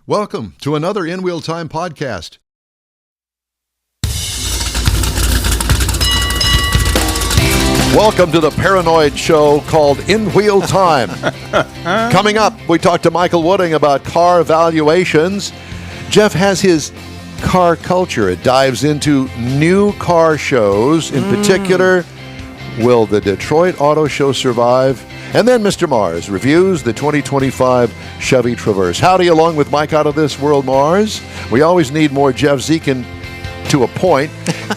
Welcome to another InWheelTime podcast. Welcome to the paranoid show called InWheelTime. Coming up, we talk to Michael Wooding about car valuations. Jeff has his car culture. It dives into new car shows. In particular, will the Detroit Auto Show survive? And then Mr. Mars reviews the 2025 Chevy Traverse. Howdy, along with Mike Out of This World Mars. We always need more Jeff Zekin to a point.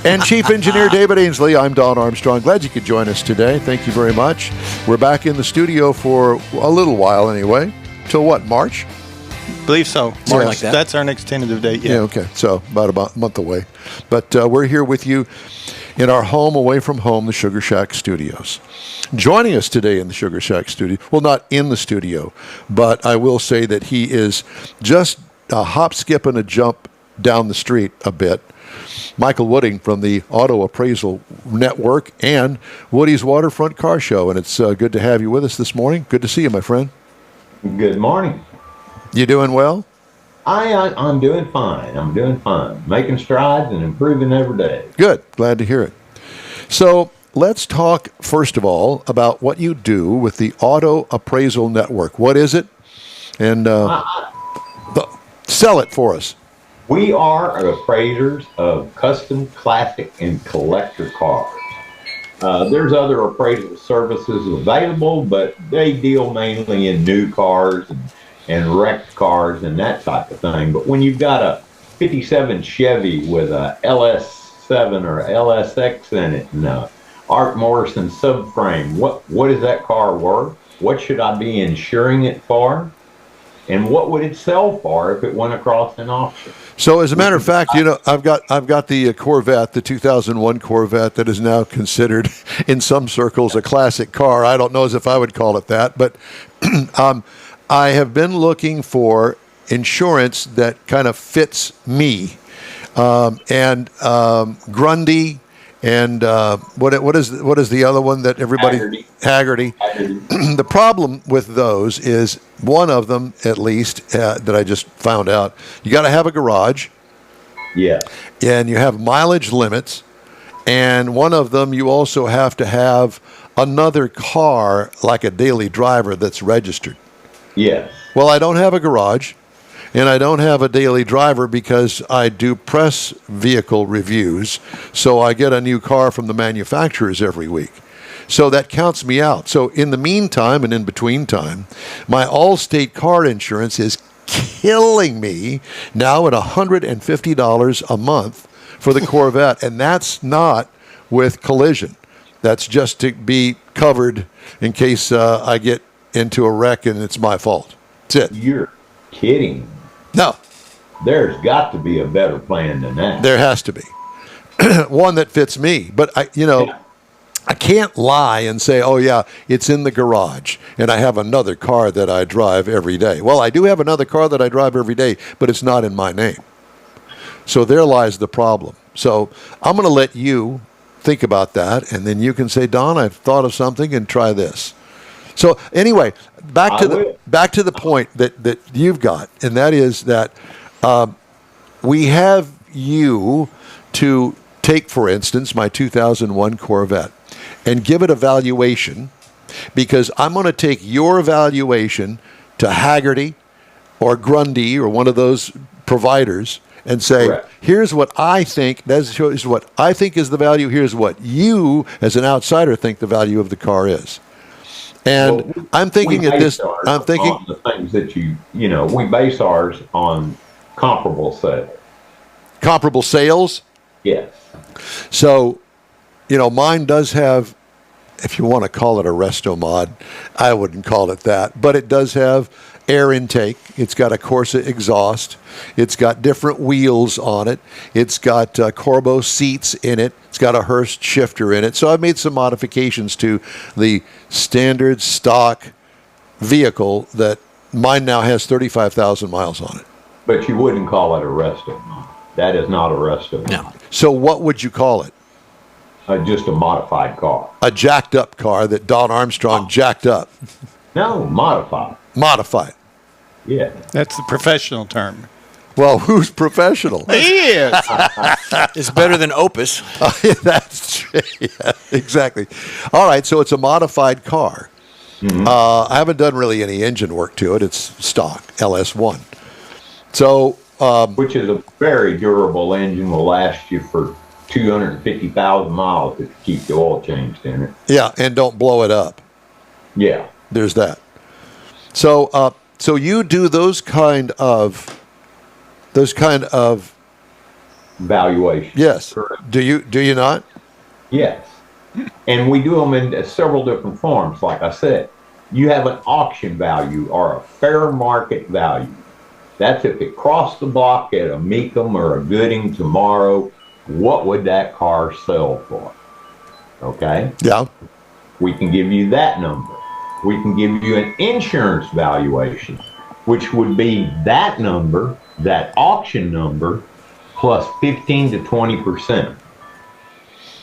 And Chief Engineer David Ainsley, I'm Don Armstrong. Glad you could join us today. Thank you very much. We're back in the studio for a little while anyway. Till what, March? Believe so. Something like that. That's our next tentative date. Yeah, okay. So about a month away. But we're here with you in our home away from home, the Sugar Shack Studios. Joining us today in the Sugar Shack studio, well, not in the studio, but I will say that he is just a hop, skip, and a jump down the street a bit. Michael Wooding from the Auto Appraisal Network and Woody's Waterfront Car Show. And it's good to have you with us this morning. Good to see you, my friend. Good morning. You doing well? I'm doing fine. I'm doing fine. Making strides and improving every day. Good. Glad to hear it. So let's talk, first of all, about what you do with the Auto Appraisal Network. What is it? And sell it for us. We are appraisers of custom, classic, and collector cars. There's other appraisal services available, but they deal mainly in new cars and wrecked cars and that type of thing. But when you've got a 57 Chevy with a LS7 or LSX in it and a Art Morrison subframe, what is that car worth? What should I be insuring it for? And what would it sell for if it went across an auction? So, as a matter of fact, you know, I've got the Corvette, the 2001 Corvette, that is now considered in some circles a classic car. I don't know as if I would call it that, but I have been looking for insurance that kind of fits me, and Grundy. And what is the other one that everybody Haggerty. The problem with those is one of them, at least, that I just found out. You got to have a garage. Yeah. And you have mileage limits. And one of them, you also have to have another car like a daily driver that's registered. Yes. Well, I don't have a garage. And I don't have a daily driver because I do press vehicle reviews, so I get a new car from the manufacturers every week. So that counts me out. So in the meantime and in between time, my Allstate car insurance is killing me now at $150 a month for the Corvette, and that's not with collision. That's just to be covered in case I get into a wreck and it's my fault. That's it. You're kidding. No. There's got to be a better plan than that. There has to be. One that fits me. But, I can't lie and say, oh, yeah, it's in the garage, and I have another car that I drive every day. Well, I do have another car that I drive every day, but it's not in my name. So there lies the problem. So I'm going to let you think about that, and then you can say, Don, I've thought of something, and try this. So anyway, back to the point that you've got, and that is that we have you to take, for instance, my 2001 Corvette and give it a valuation, because I'm going to take your valuation to Haggerty or Grundy or one of those providers and say, correct, here's what I think. Is what I think is the value. Here's what you, as an outsider, think the value of the car is. And well, I'm thinking at this. I'm thinking on the things that we base ours on comparable sales. Comparable sales. Yes. So, mine does have, if you want to call it a resto mod, I wouldn't call it that, but it does have air intake. It's got a Corsa exhaust. It's got different wheels on it. It's got Corbo seats in it. It's got a Hurst shifter in it. So I've made some modifications to the standard stock vehicle that mine now has 35,000 miles on it. But you wouldn't call it a resto mod. That is not a resto mod. No. So what would you call it? Just a modified car. A jacked up car that Don Armstrong jacked up. No, modified. Modified. Yeah. That's the professional term. Well, who's professional? He is. It's better than Opus. That's true. Yeah, exactly. All right, so it's a modified car. I haven't done really any engine work to it. It's stock LS1. So, Which is a very durable engine, will last you for 250,000 miles if you keep the oil changed in it. yeah, and don't blow it up. Yeah. There's that. So, so you do those kind of Valuation. yes. Correct. Do you not? Yes. And we do them in several different forms. Like I said, you have an auction value or a fair market value. That's if it crossed the block at a Mecum or a Gooding tomorrow, what would that car sell for? Okay? Yeah. We can give you that number. We can give you an insurance valuation, which would be that number, that auction number, plus 15 to 20%.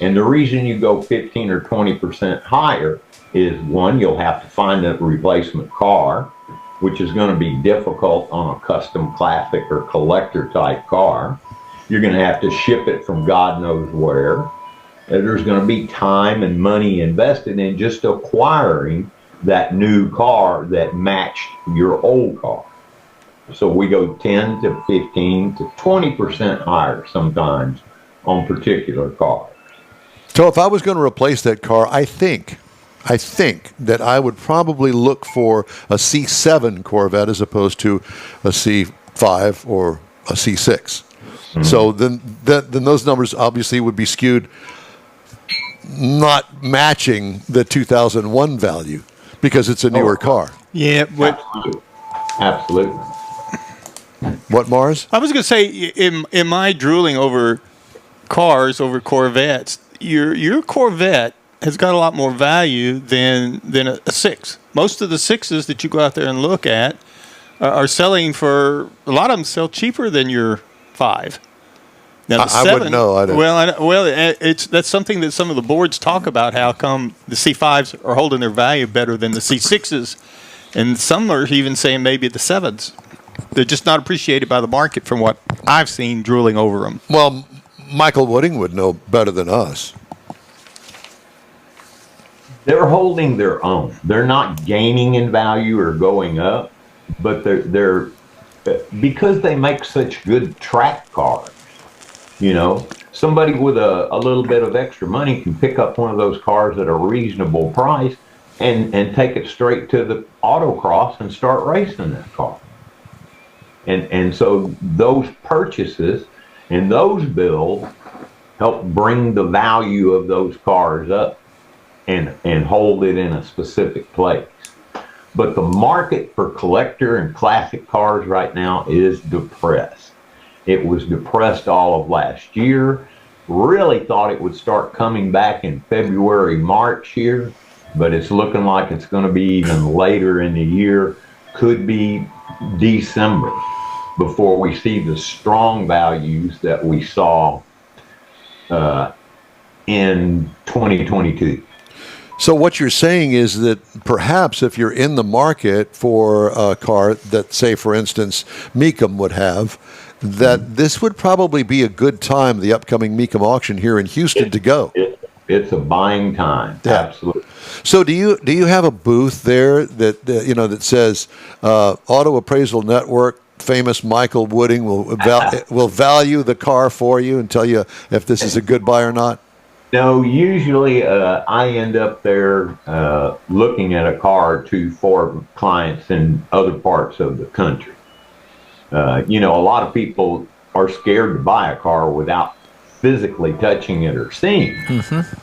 And the reason you go 15 or 20% higher is, one, you'll have to find a replacement car, which is going to be difficult on a custom classic or collector type car. You're going to have to ship it from God knows where. There's going to be time and money invested in just acquiring that new car that matched your old car. So we go 10 to 15 to 20% higher sometimes on particular cars. So if I was going to replace that car, I think that I would probably look for a C7 Corvette as opposed to a C5 or a C6. So then those numbers obviously would be skewed, not matching the 2001 value because it's a newer car. Yeah, but Absolutely. What, Mars? I was going to say, in my drooling over cars, over Corvettes, your Corvette has got a lot more value than a 6. Most of the 6s that you go out there and look at are selling for, a lot of them sell cheaper than your 5. Now, the I 7, wouldn't know. I don't. that's something that some of the boards talk about, how come the C5s are holding their value better than the C6s. And some are even saying maybe the 7s. They're just not appreciated by the market from what I've seen drooling over them. Well, Michael Wooding would know better than us. They're holding their own. They're not gaining in value or going up, but they're because they make such good track cars. You know, somebody with a little bit of extra money can pick up one of those cars at a reasonable price and take it straight to the autocross and start racing that car. And so those purchases and those builds help bring the value of those cars up and hold it in a specific place. But the market for collector and classic cars right now is depressed. It was depressed all of last year. Really thought it would start coming back in February, March here, but it's looking like it's going to be even later in the year. Could be December before we see the strong values that we saw in 2022. So what you're saying is that perhaps if you're in the market for a car that, say, for instance, Mecum would have, that this would probably be a good time, the upcoming Mecum auction here in Houston, to go. It's a buying time. Yeah. Absolutely. So do you have a booth there that that says Auto Appraisal Network? Famous Michael Wooding will value the car for you and tell you if this is a good buy or not? No, usually I end up there looking at a car or two for clients in other parts of the country. A lot of people are scared to buy a car without physically touching it or seeing it. Mm-hmm.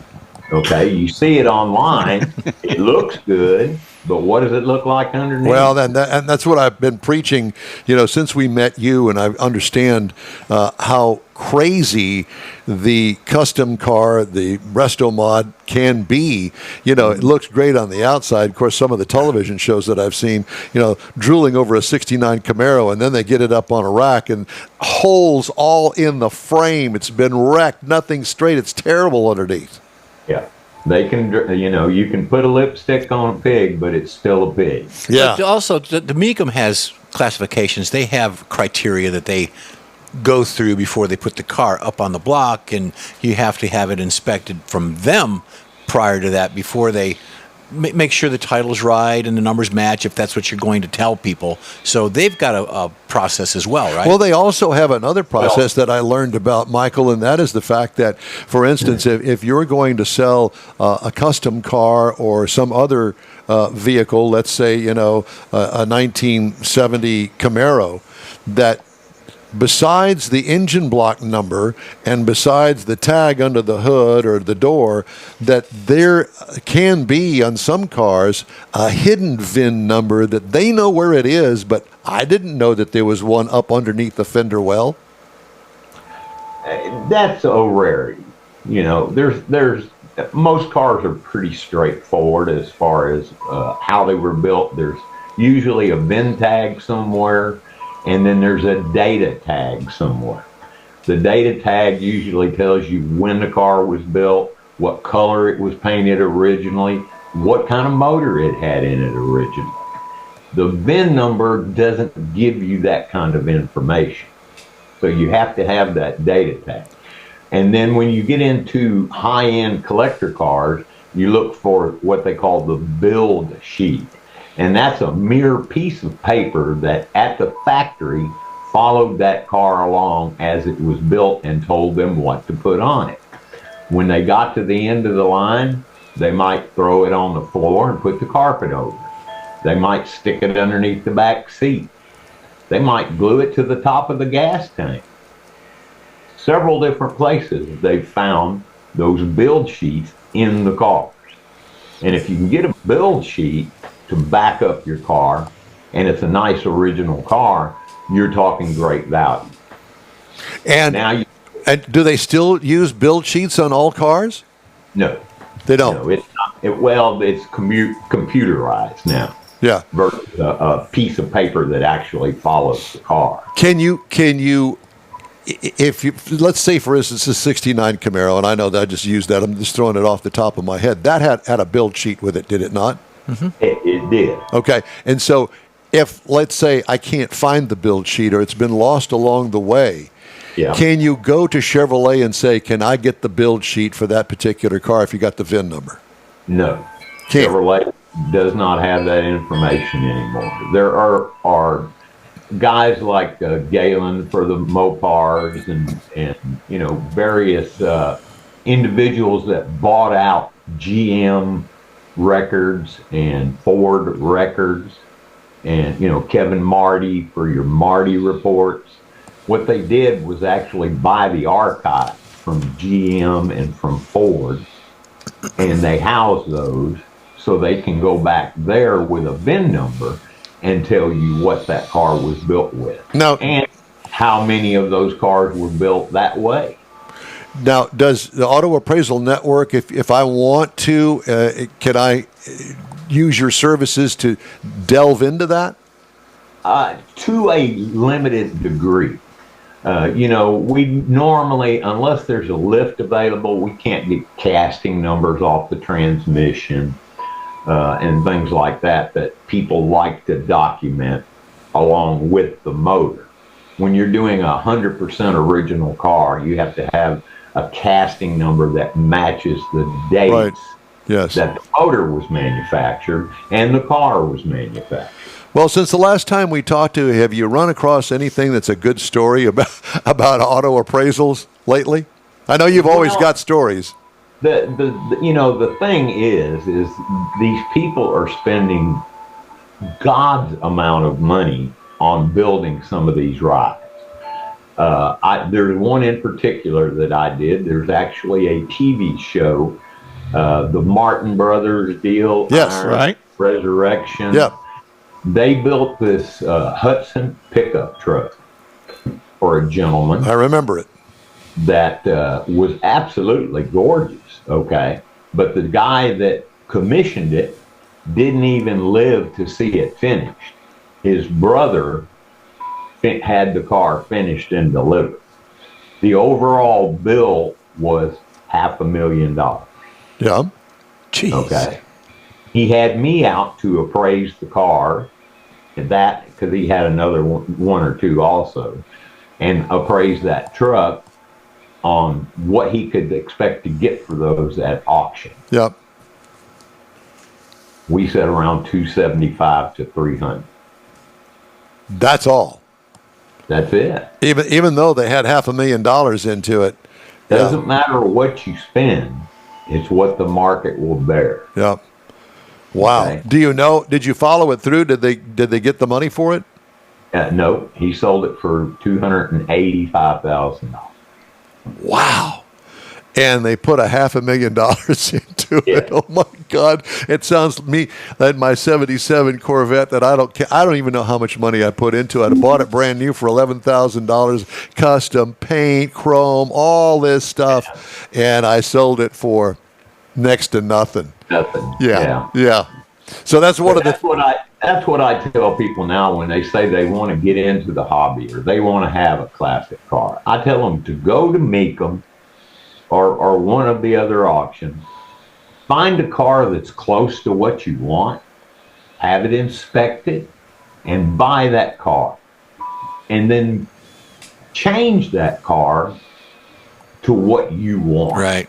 Okay, you see it online, it looks good, but what does it look like underneath? Well, and that's what I've been preaching, since we met you, and I understand how crazy the custom car, the resto mod can be. It looks great on the outside. Of course, some of the television shows that I've seen, drooling over a 69 Camaro, and then they get it up on a rack and holes all in the frame. It's been wrecked, nothing straight. It's terrible underneath. Yeah. They can, you can put a lipstick on a pig, but it's still a pig. Yeah. But also, the Mecum has classifications, they have criteria that they go through before they put the car up on the block, and you have to have it inspected from them prior to that before they make sure the title's right and the numbers match if that's what you're going to tell people. So they've got a process as well, right? Well, they also have another process that I learned about, Michael, and that is the fact that, for instance, if you're going to sell a custom car or some other vehicle, let's say, a 1970 Camaro, that besides the engine block number and besides the tag under the hood or the door, that there can be on some cars a hidden VIN number that they know where it is, but I didn't know that there was one up underneath the fender well. That's a rarity. There's most cars are pretty straightforward as far as how they were built. There's usually a VIN tag somewhere, and then there's a data tag somewhere. The data tag usually tells you when the car was built, what color it was painted originally, what kind of motor it had in it originally. The VIN number doesn't give you that kind of information. So you have to have that data tag. And then when you get into high-end collector cars, you look for what they call the build sheet. And that's a mere piece of paper that at the factory followed that car along as it was built and told them what to put on it. When they got to the end of the line, they might throw it on the floor and put the carpet over it. They might stick it underneath the back seat. They might glue it to the top of the gas tank. Several different places they've found those build sheets in the cars. And if you can get a build sheet to back up your car, and it's a nice original car, you're talking great value. And now, and do they still use build sheets on all cars? No, they don't. No, it's not. It's computerized now. Yeah, versus a piece of paper that actually follows the car. Can you? If you, let's say, for instance, a 69 Camaro, and I know that I just used that, I'm just throwing it off the top of my head. That had a build sheet with it, did it not? Mm-hmm. It did. Okay. And so if, let's say, I can't find the build sheet or it's been lost along the way, can you go to Chevrolet and say, can I get the build sheet for that particular car if you got the VIN number? No. Can't. Chevrolet does not have that information anymore. There are guys like Galen for the Mopars and various individuals that bought out GM records and Ford records, and Kevin Marty for your Marty reports. What they did was actually buy the archive from GM and from Ford, and they house those so they can go back there with a VIN number and tell you what that car was built with. Now, and how many of those cars were built that way. Now, does the Auto Appraisal Network, if I want to, can I use your services to delve into that? To a limited degree. We normally, unless there's a lift available, we can't get casting numbers off the transmission and things like that people like to document along with the motor. When you're doing a 100% original car, you have to have a casting number that matches the dates that the motor was manufactured and the car was manufactured. Well, since the last time we talked to you, have you run across anything that's a good story about auto appraisals lately? I know you've always got stories. The thing is these people are spending God's amount of money on building some of these rides. There's one in particular that I did. There's actually a TV show, the Martin Brothers deal. Yes, Iron right. Resurrection. Yep. They built this Hudson pickup truck for a gentleman. I remember it. That was absolutely gorgeous. Okay, but the guy that commissioned it didn't even live to see it finished. His brother had the car finished and delivered. The overall bill was $500,000. Yeah. Jeez. Okay. He had me out to appraise the car, that because he had another one or two also, and appraised that truck on what he could expect to get for those at auction. Yep. We said around 275 to 300. That's all. That's it. Even though they had $500,000 into it. Doesn't matter what you spend, it's what the market will bear. Yep. Wow. Okay. Do you know? Did you follow it through? Did they get the money for it? No, he sold it for $285,000. Wow. And they put $500,000 into it. Yeah. Oh my God! It sounds to me that my '77 Corvette that I don't even know how much money I put into it. I bought it brand new for $11,000, custom paint, chrome, all this stuff, and I sold it for next to nothing. Nothing. Yeah. So that's one of the. That's what I tell people now when they say they want to get into the hobby or they want to have a classic car. I tell them to go to Mecum or one of the other auctions, find a car that's close to what you want, have it inspected, and buy that car. And then change that car to what you want. Right.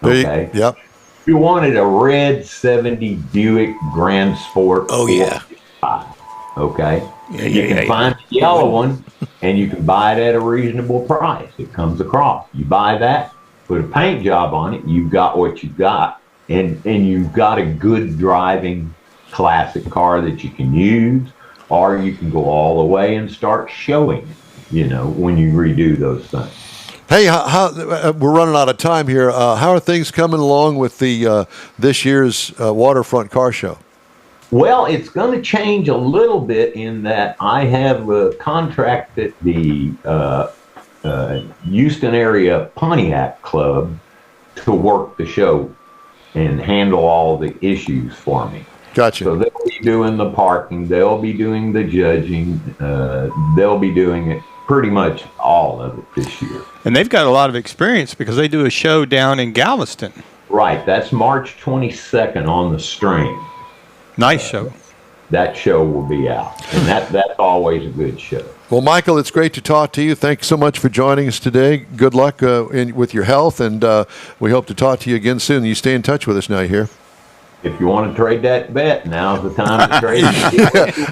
Okay? Yep. If you wanted a red 70 Buick Grand Sport. Oh, yeah. 455, okay? Yeah, You can find the yellow one, and you can buy it at a reasonable price. It comes across. You buy that, put a paint job on it, you've got what you've got, and you've got a good driving classic car that you can use, or you can go all the way and start showing it, when you redo those things. Hey, we're running out of time here. How are things coming along with the this year's Waterfront Car Show? Well, it's going to change a little bit in that I have contracted the Houston area Pontiac Club to work the show and handle all the issues for me. Gotcha. So they'll be doing the parking, they'll be doing the judging, they'll be doing it pretty much all of it this year. And they've got a lot of experience because they do a show down in Galveston. Right, that's March 22nd on the Stream. Nice show. That show will be out, and that's always a good show. Well, Michael, it's great to talk to you. Thanks so much for joining us today. Good luck with your health, and we hope to talk to you again soon. You stay in touch with us now, you hear? If you want to trade that bet, now's the time to trade it.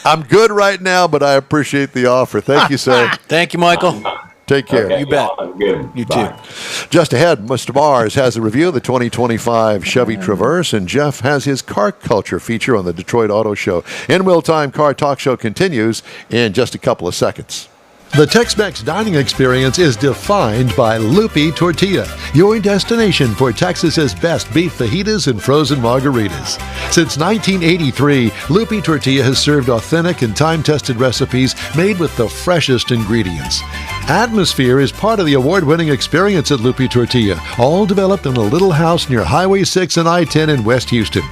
I'm good right now, but I appreciate the offer. Thank you, sir. Thank you, Michael. Take care. Okay, You bet. y'all have a good one. You Bye. too. Just ahead, Mr. Mars has a review of the 2025 Chevy Traverse, and Jeff has his car culture feature on the Detroit Auto Show. InWheelTime Car Talk Show continues in just a couple of seconds. The Tex-Mex dining experience is defined by Lupi Tortilla, your destination for Texas's best beef fajitas and frozen margaritas. Since 1983, Lupi Tortilla has served authentic and time-tested recipes made with the freshest ingredients. Atmosphere is part of the award-winning experience at Lupi Tortilla, all developed in a little house near Highway 6 and I-10 in West Houston.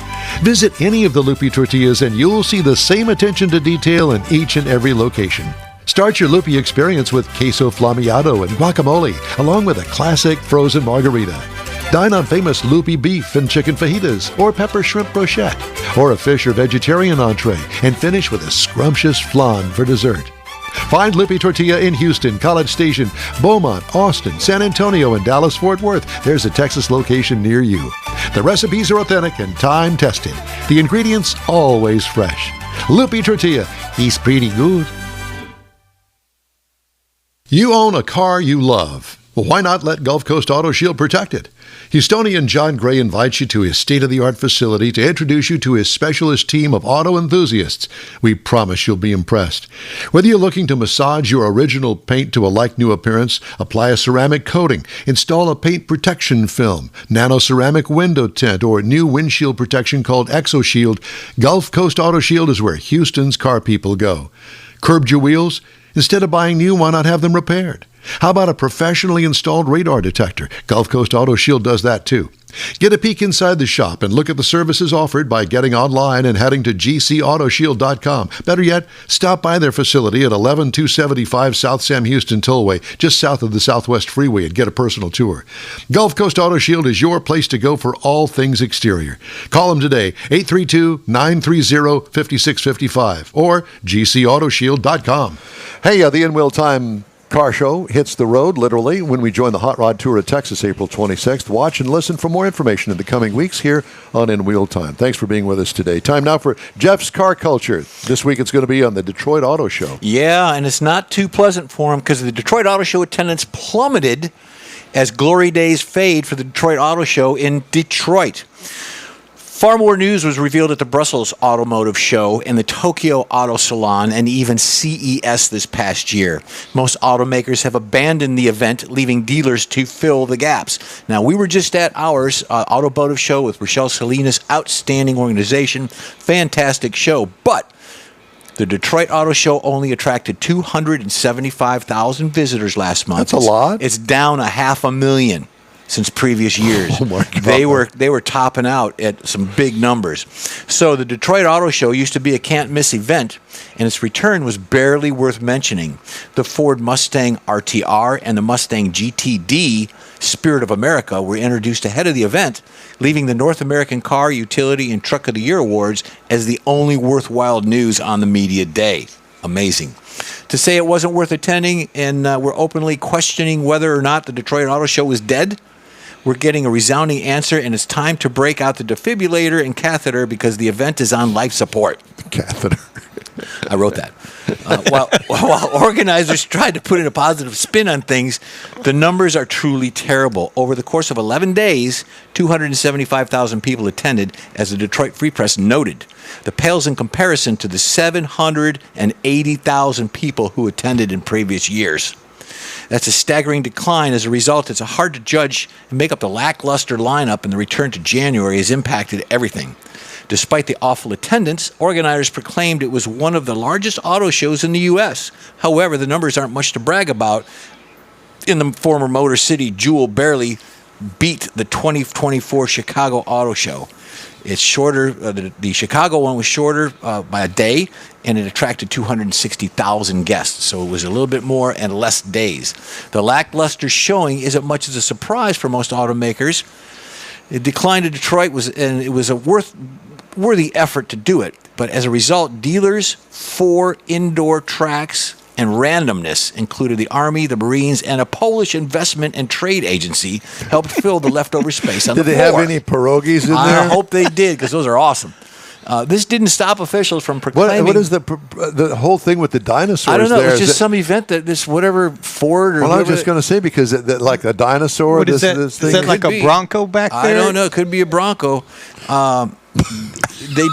Visit any of the Lupi Tortillas and you'll see the same attention to detail in each and every location. Start your Lupi experience with queso flammeado and guacamole, along with a classic frozen margarita. Dine on famous Lupi beef and chicken fajitas, or pepper shrimp brochette, or a fish or vegetarian entree, and finish with a scrumptious flan for dessert. Find Lupi Tortilla in Houston, College Station, Beaumont, Austin, San Antonio, and Dallas-Fort Worth. There's a Texas location near you. The recipes are authentic and time-tested. The ingredients always fresh. Lupi Tortilla, he's pretty good. You own a car you love. Well, why not let Gulf Coast Auto Shield protect it? Houstonian John Gray invites you to his state-of-the-art facility to introduce you to his specialist team of auto enthusiasts. We promise you'll be impressed. Whether you're looking to massage your original paint to a like-new appearance, apply a ceramic coating, install a paint protection film, nano-ceramic window tint, or new windshield protection called ExoShield, Gulf Coast Auto Shield is where Houston's car people go. Curbed your wheels? Instead of buying new, why not have them repaired? How about a professionally installed radar detector? Gulf Coast Auto Shield does that too. Get a peek inside the shop and look at the services offered by getting online and heading to gcautoshield.com. Better yet, stop by their facility at 11275 South Sam Houston Tollway, just south of the Southwest Freeway, and get a personal tour. Gulf Coast Auto Shield is your place to go for all things exterior. Call them today, 832-930-5655 or gcautoshield.com. Hey, the InWheelTime Car Show hits the road, literally, when we join the Hot Rod Tour of Texas, April 26th. Watch and listen for more information in the coming weeks here on InWheelTime. Thanks for being with us today. Time now for Jeff's Car Culture. This week it's going to be on the Detroit Auto Show. Yeah, and it's not too pleasant for him because the Detroit Auto Show attendance plummeted as glory days fade for the Detroit Auto Show in Detroit. Far more news was revealed at the Brussels Automotive Show and the Tokyo Auto Salon and even CES this past year. Most automakers have abandoned the event, leaving dealers to fill the gaps. Now, we were just at ours, Automotive Show with Rochelle Salinas, outstanding organization, fantastic show, but the Detroit Auto Show only attracted 275,000 visitors last month. That's a lot. It's down 500,000 since previous years. Oh my God. They were topping out at some big numbers. So the Detroit Auto Show used to be a can't-miss event, and its return was barely worth mentioning. The Ford Mustang RTR and the Mustang GTD Spirit of America were introduced ahead of the event, leaving the North American Car, Utility, and Truck of the Year awards as the only worthwhile news on the media day. Amazing. To say it wasn't worth attending, and we're openly questioning whether or not the Detroit Auto Show was dead, we're getting a resounding answer, and it's time to break out the defibrillator and catheter because the event is on life support. Catheter. I wrote that. While organizers tried to put in a positive spin on things, the numbers are truly terrible. Over the course of 11 days, 275,000 people attended, as the Detroit Free Press noted. The pales in comparison to the 780,000 people who attended in previous years. That's a staggering decline. As a result, it's hard to judge and make up the lackluster lineup, and the return to January has impacted everything. Despite the awful attendance, organizers proclaimed it was one of the largest auto shows in the U.S. However, the numbers aren't much to brag about. In the former Motor City, Jewel barely beat the 2024 Chicago Auto Show. It's shorter. The Chicago one was shorter by a day, and it attracted 260,000 guests. So it was a little bit more and less days. The lackluster showing isn't much as a surprise for most automakers. The decline to Detroit was a worthy effort to do it. But as a result, dealers, 4 indoor tracks, and randomness included the Army, the Marines, and a Polish investment and trade agency helped fill the leftover space on the floor. Did they have any pierogies in there? I hope they did, because those are awesome. This didn't stop officials from proclaiming. What is the whole thing with the dinosaurs? I don't know. There? It was just some event that this whatever Ford or. Well, I was just going to say because like a dinosaur. What is that? This thing? Is that like a Bronco back there? I don't know. It could be a Bronco. They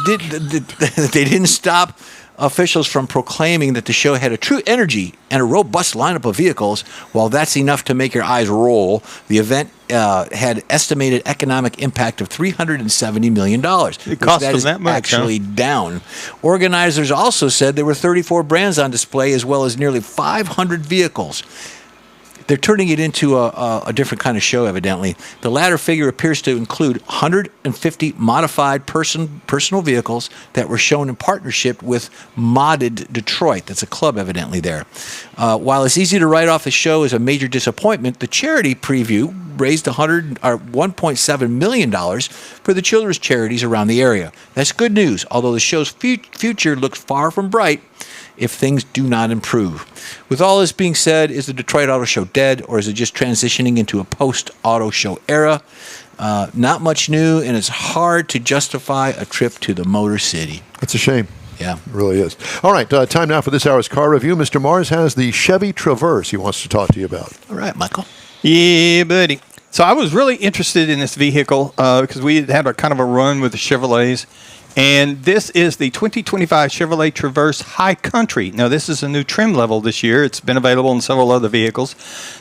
didn't stop officials from proclaiming that the show had a true energy and a robust lineup of vehicles. While that's enough to make your eyes roll, the event had estimated economic impact of $370 million. It cost them that much, actually down. Organizers also said there were 34 brands on display as well as nearly 500 vehicles. They're turning it into a different kind of show, evidently. The latter figure appears to include 150 modified personal vehicles that were shown in partnership with Modded Detroit. That's a club, evidently, there. While it's easy to write off the show as a major disappointment, the charity preview raised $1.7 million for the children's charities around the area. That's good news, although the show's future looks far from bright if things do not improve. With all this being said, is the Detroit Auto Show dead, or is it just transitioning into a post-auto show era? Not much new, and it's hard to justify a trip to the Motor City. It's a shame. Yeah. It really is. All right, time now for this hour's car review. Mr. Mars has the Chevy Traverse he wants to talk to you about. All right, Michael. Yeah, buddy. So I was really interested in this vehicle because we had a kind of a run with the Chevrolets. And this is the 2025 Chevrolet Traverse High Country. Now, this is a new trim level this year. It's been available in several other vehicles.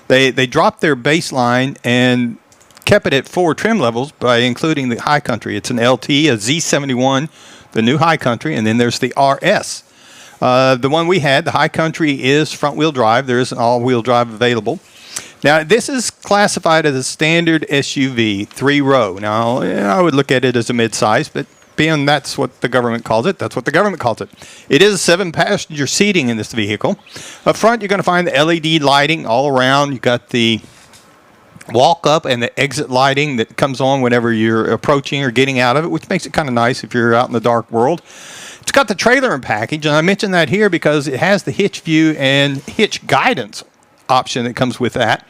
They dropped their baseline and kept it at 4 trim levels by including the High Country. It's an LT, a Z71, the new High Country, and then there's the RS. The one we had, the High Country, is front-wheel drive. There is an all-wheel drive available. Now, this is classified as a standard SUV, 3-row. Now, I would look at it as a midsize, but being that's what the government calls it, that's what the government calls it. It is a 7-passenger seating in this vehicle. Up front, you're going to find the LED lighting all around. You've got the walk-up and the exit lighting that comes on whenever you're approaching or getting out of it, which makes it kind of nice if you're out in the dark world. It's got the trailer and package, and I mentioned that here because it has the hitch view and hitch guidance option that comes with that.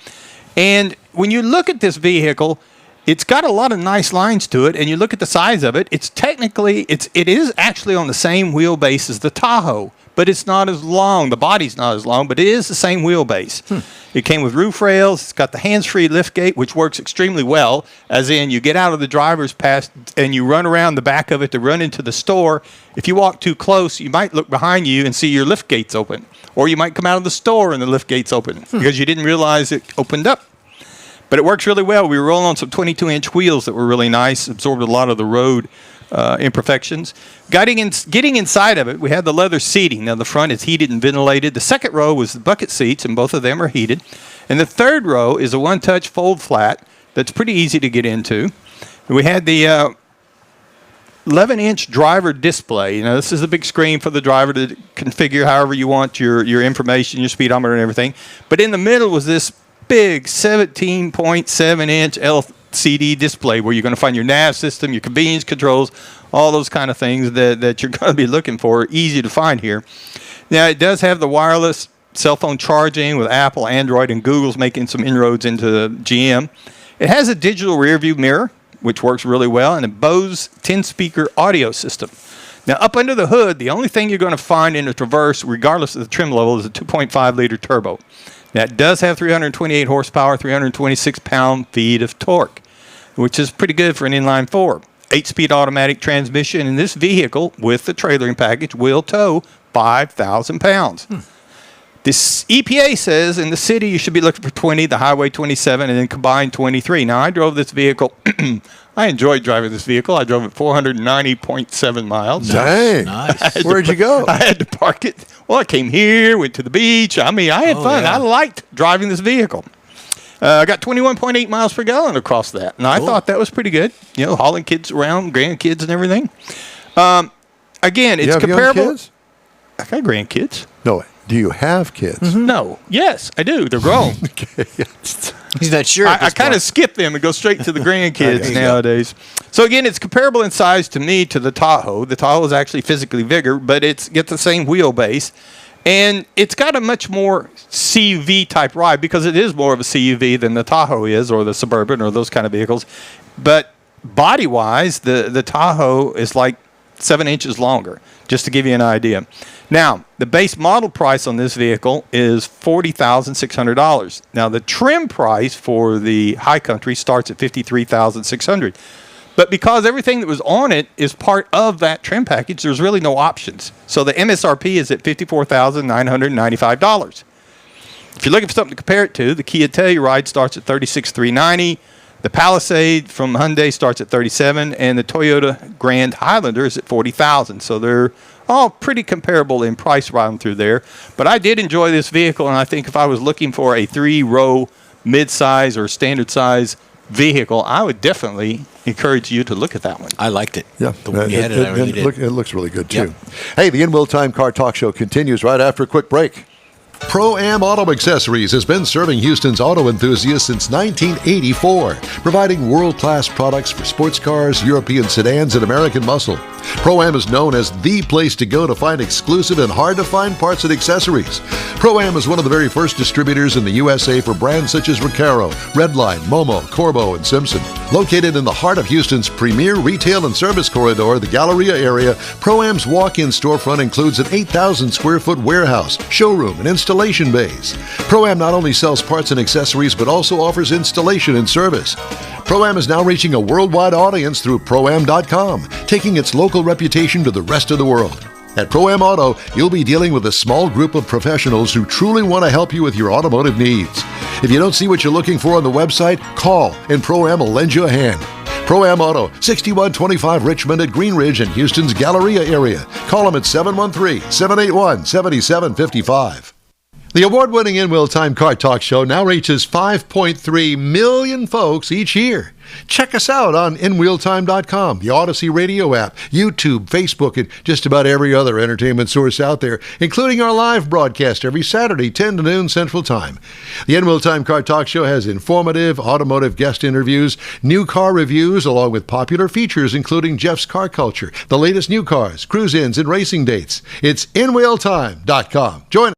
And when you look at this vehicle, it's got a lot of nice lines to it, and you look at the size of it, it is actually on the same wheelbase as the Tahoe, but it's not as long. The body's not as long, but it is the same wheelbase. It came with roof rails. It's got the hands-free liftgate, which works extremely well, as in you get out of the driver's pass and you run around the back of it to run into the store. If you walk too close, you might look behind you and see your liftgates open. Or you might come out of the store and the liftgate's open because you didn't realize it opened up. But it works really well. We were rolling on some 22-inch wheels that were really nice, absorbed a lot of the road imperfections. Getting inside of it, we had the leather seating. Now, the front is heated and ventilated. The second row was the bucket seats, and both of them are heated. And the third row is a one-touch fold flat that's pretty easy to get into. We had the 11-inch driver display. This is a big screen for the driver to configure however you want your information, your speedometer and everything. But in the middle was this big 17.7-inch LCD display where you're going to find your nav system, your convenience controls, all those kind of things that you're going to be looking for. Easy to find here. Now, it does have the wireless cell phone charging with Apple, Android, and Google's making some inroads into GM. It has a digital rear view mirror, which works really well, and a Bose 10-speaker audio system. Now, up under the hood, the only thing you're going to find in a Traverse, regardless of the trim level, is a 2.5-liter turbo. Now, it does have 328 horsepower, 326 pound-feet of torque, which is pretty good for an inline 4. 8-speed automatic transmission, and this vehicle, with the trailering package, will tow 5,000 pounds. This EPA says in the city you should be looking for 20, the highway 27, and then combined 23. Now, I drove this vehicle. I enjoyed driving this vehicle. I drove it 490.7 miles. Dang. Nice. Where'd you go? I had to park it. Well, I came here, went to the beach. I mean, I had fun. Yeah. I liked driving this vehicle. I got 21.8 miles per gallon across that, and I thought that was pretty good. Hauling kids around, grandkids and everything. Again, it's comparable. Young kids? I got grandkids. No. Do you have kids? No. Yes, I do. They're grown. He's not sure. I kind of skip them and go straight to the grandkids Okay. nowadays. So again, it's comparable in size to me to the Tahoe. The Tahoe is actually physically bigger, but it's got the same wheelbase. And it's got a much more CUV type ride because it is more of a CUV than the Tahoe is, or the Suburban, or those kind of vehicles. But body-wise, the Tahoe is like 7 inches longer, just to give you an idea. Now, the base model price on this vehicle is $40,600. Now, the trim price for the High Country starts at $53,600. But because everything that was on it is part of that trim package, there's really no options. So the MSRP is at $54,995. If you're looking for something to compare it to, the Kia Telluride starts at $36,390. The Palisade from Hyundai starts at $37,000, and the Toyota Grand Highlander is at $40,000. So they're all pretty comparable in price riding through there. But I did enjoy this vehicle, and I think if I was looking for a 3-row mid-size or standard-size vehicle, I would definitely encourage you to look at that one. I liked it. Yeah, The way you had it, I really did. it looks really good, too. Yep. Hey, the InWheelTime Car Talk Show continues right after a quick break. Pro-Am Auto Accessories has been serving Houston's auto enthusiasts since 1984, providing world-class products for sports cars, European sedans, and American muscle. Pro-Am is known as the place to go to find exclusive and hard-to-find parts and accessories. Pro-Am is one of the very first distributors in the USA for brands such as Recaro, Redline, Momo, Corbo, and Simpson. Located in the heart of Houston's premier retail and service corridor, the Galleria area, Pro-Am's walk-in storefront includes an 8,000-square-foot warehouse, showroom, and installation bays. Pro-Am not only sells parts and accessories, but also offers installation and service. Pro-Am is now reaching a worldwide audience through Pro-Am.com, taking its local reputation to the rest of the world. At Pro-Am Auto, you'll be dealing with a small group of professionals who truly want to help you with your automotive needs. If you don't see what you're looking for on the website, call and Pro-Am will lend you a hand. Pro-Am Auto, 6125 Richmond at Green Ridge in Houston's Galleria area. Call them at 713-781-7755. The award-winning InWheelTime Car Talk Show now reaches 5.3 million folks each year. Check us out on InWheelTime.com, the Odyssey Radio app, YouTube, Facebook, and just about every other entertainment source out there, including our live broadcast every Saturday, 10 to noon Central Time. The InWheelTime Car Talk Show has informative automotive guest interviews, new car reviews, along with popular features including Jeff's Car Culture, the latest new cars, cruise-ins, and racing dates. It's InWheelTime.com. Join us.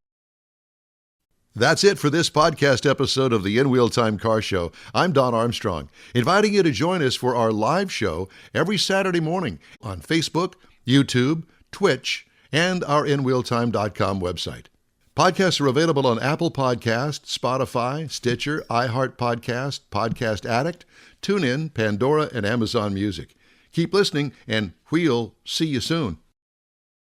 That's it for this podcast episode of the InWheelTime Car Show. I'm Don Armstrong, inviting you to join us for our live show every Saturday morning on Facebook, YouTube, Twitch, and our InWheelTime.com website. Podcasts are available on Apple Podcasts, Spotify, Stitcher, iHeart Podcast, Podcast Addict, TuneIn, Pandora, and Amazon Music. Keep listening, and we'll see you soon.